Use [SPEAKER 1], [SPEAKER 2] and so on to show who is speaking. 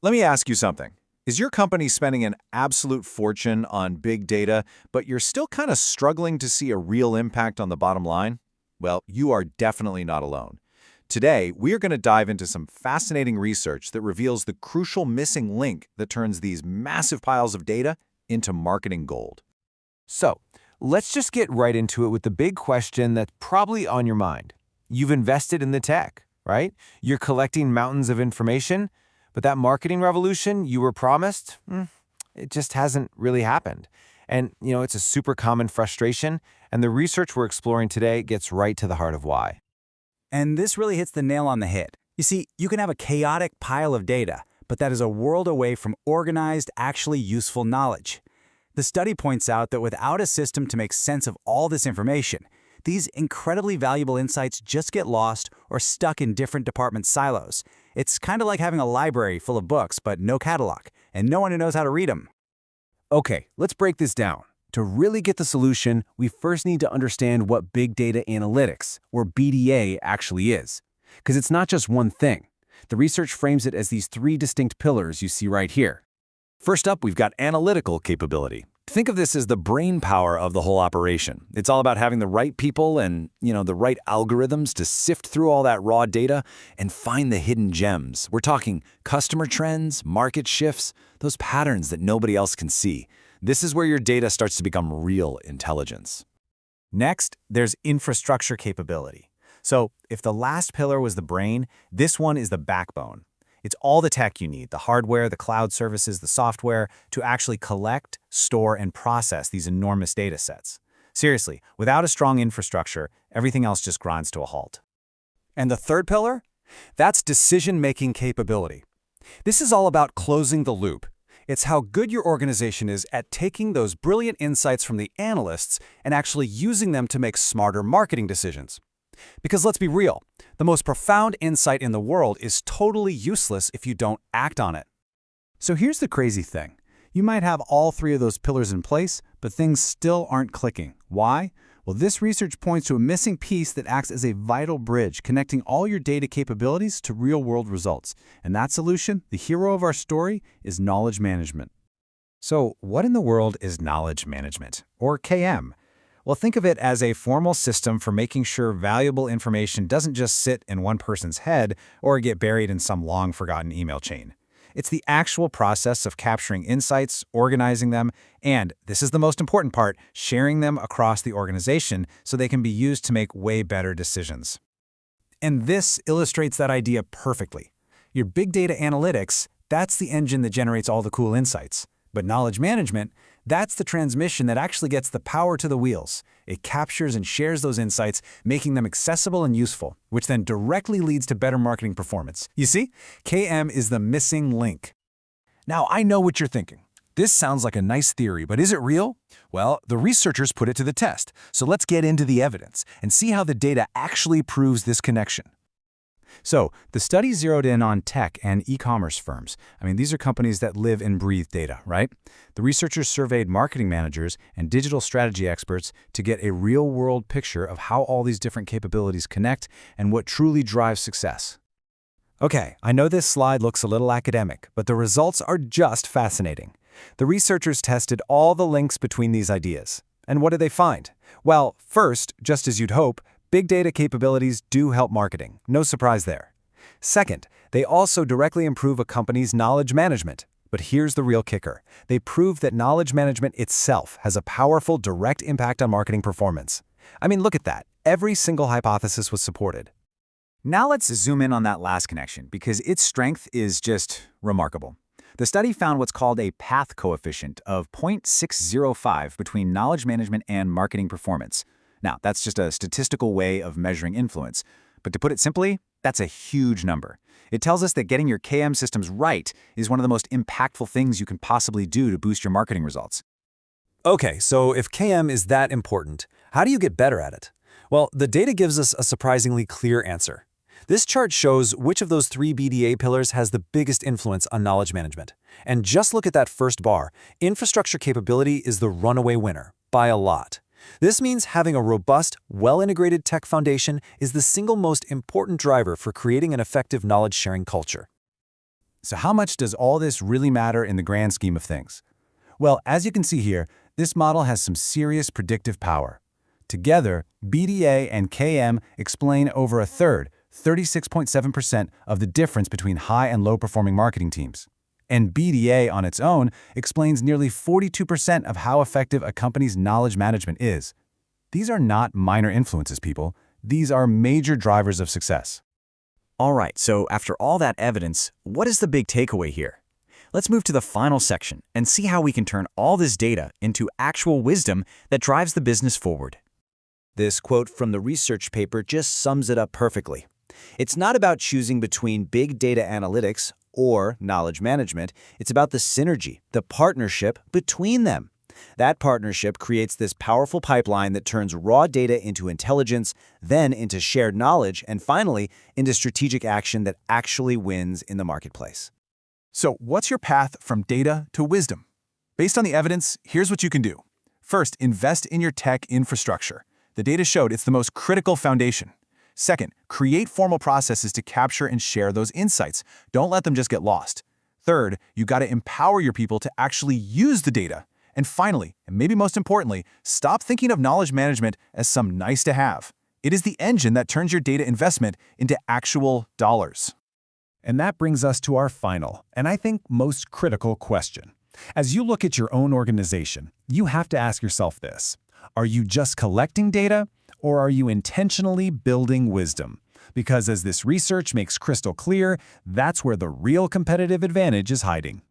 [SPEAKER 1] Let me ask you something. Is your company spending an absolute fortune on big data, but you're still kind of struggling to see a real impact on the bottom line? Well, you are definitely not alone. Today, we are going to dive into some fascinating research that reveals the crucial missing link that turns these massive piles of data into marketing gold.
[SPEAKER 2] So, let's just get right into it with the big question that's probably on your mind. You've invested in the tech, right? You're collecting mountains of information, but that marketing revolution you were promised, it just hasn't really happened. And, it's a super common frustration, and the research we're exploring today gets right to the heart of why.
[SPEAKER 3] And this really hits the nail on the head. You see, you can have a chaotic pile of data, but that is a world away from organized, actually useful knowledge. The study points out that without a system to make sense of all this information, these incredibly valuable insights just get lost or stuck in different department silos. It's kind of like having a library full of books, but no catalog, and no one who knows how to read them.
[SPEAKER 2] Okay, let's break this down. To really get the solution, we first need to understand what big data analytics, or BDA, actually is. Because it's not just one thing. The research frames it as these three distinct pillars you see right here.
[SPEAKER 1] First up, we've got analytical capability. Think of this as the brain power of the whole operation. It's all about having the right people and, the right algorithms to sift through all that raw data and find the hidden gems. We're talking customer trends, market shifts, those patterns that nobody else can see. This is where your data starts to become real intelligence.
[SPEAKER 3] Next, there's infrastructure capability. So if the last pillar was the brain, this one is the backbone. It's all the tech you need, the hardware, the cloud services, the software, to actually collect, store, and process these enormous data sets. Seriously, without a strong infrastructure, everything else just grinds to a halt.
[SPEAKER 4] And the third pillar? That's decision-making capability. This is all about closing the loop. It's how good your organization is at taking those brilliant insights from the analysts and actually using them to make smarter marketing decisions. Because let's be real, the most profound insight in the world is totally useless if you don't act on it.
[SPEAKER 3] So here's the crazy thing. You might have all three of those pillars in place, but things still aren't clicking. Why? Well, this research points to a missing piece that acts as a vital bridge connecting all your data capabilities to real-world results. And that solution, the hero of our story, is knowledge management.
[SPEAKER 5] So what in the world is knowledge management, or KM? Well, think of it as a formal system for making sure valuable information doesn't just sit in one person's head or get buried in some long-forgotten email chain. It's the actual process of capturing insights, organizing them, and, this is the most important part, sharing them across the organization so they can be used to make way better decisions. And this illustrates that idea perfectly. Your big data analytics, that's the engine that generates all the cool insights. But knowledge management, that's the transmission that actually gets the power to the wheels. It captures and shares those insights, making them accessible and useful, which then directly leads to better marketing performance. You see, KM is the missing link.
[SPEAKER 2] Now, I know what you're thinking. This sounds like a nice theory, but is it real? Well, the researchers put it to the test, so let's get into the evidence and see how the data actually proves this connection.
[SPEAKER 3] So, the study zeroed in on tech and e-commerce firms. These are companies that live and breathe data, right? The researchers surveyed marketing managers and digital strategy experts to get a real-world picture of how all these different capabilities connect and what truly drives success.
[SPEAKER 5] Okay, I know this slide looks a little academic, but the results are just fascinating. The researchers tested all the links between these ideas. And what did they find? Well, first, just as you'd hope, big data capabilities do help marketing. No surprise there. Second, they also directly improve a company's knowledge management. But here's the real kicker. They prove that knowledge management itself has a powerful direct impact on marketing performance. Look at that. Every single hypothesis was supported.
[SPEAKER 3] Now let's zoom in on that last connection, because its strength is just remarkable. The study found what's called a path coefficient of 0.605 between knowledge management and marketing performance. Now, that's just a statistical way of measuring influence. But to put it simply, that's a huge number. It tells us that getting your KM systems right is one of the most impactful things you can possibly do to boost your marketing results.
[SPEAKER 4] Okay, so if KM is that important, how do you get better at it? Well, the data gives us a surprisingly clear answer. This chart shows which of those three BDA pillars has the biggest influence on knowledge management. And just look at that first bar. Infrastructure capability is the runaway winner, by a lot. This means having a robust, well-integrated tech foundation is the single most important driver for creating an effective knowledge-sharing culture.
[SPEAKER 5] So how much does all this really matter in the grand scheme of things? Well, as you can see here, this model has some serious predictive power. Together, BDA and KM explain over a third, 36.7% of the difference between high and low-performing marketing teams. And BDA on its own explains nearly 42% of how effective a company's knowledge management is. These are not minor influences, people. These are major drivers of success.
[SPEAKER 3] All right, so after all that evidence, what is the big takeaway here? Let's move to the final section and see how we can turn all this data into actual wisdom that drives the business forward.
[SPEAKER 1] This quote from the research paper just sums it up perfectly. It's not about choosing between big data analytics or knowledge management. It's about the synergy, the partnership between them. That partnership creates this powerful pipeline that turns raw data into intelligence, then into shared knowledge, and finally into strategic action that actually wins in the marketplace.
[SPEAKER 6] So what's your path from data to wisdom? Based on the evidence, here's what you can do. First, invest in your tech infrastructure. The data showed it's the most critical foundation. Second, create formal processes to capture and share those insights. Don't let them just get lost. Third, you got to empower your people to actually use the data. And finally, and maybe most importantly, stop thinking of knowledge management as some nice to have. It is the engine that turns your data investment into actual dollars.
[SPEAKER 5] And that brings us to our final, and I think most critical question. As you look at your own organization, you have to ask yourself this. Are you just collecting data, or are you intentionally building wisdom? Because as this research makes crystal clear, that's where the real competitive advantage is hiding.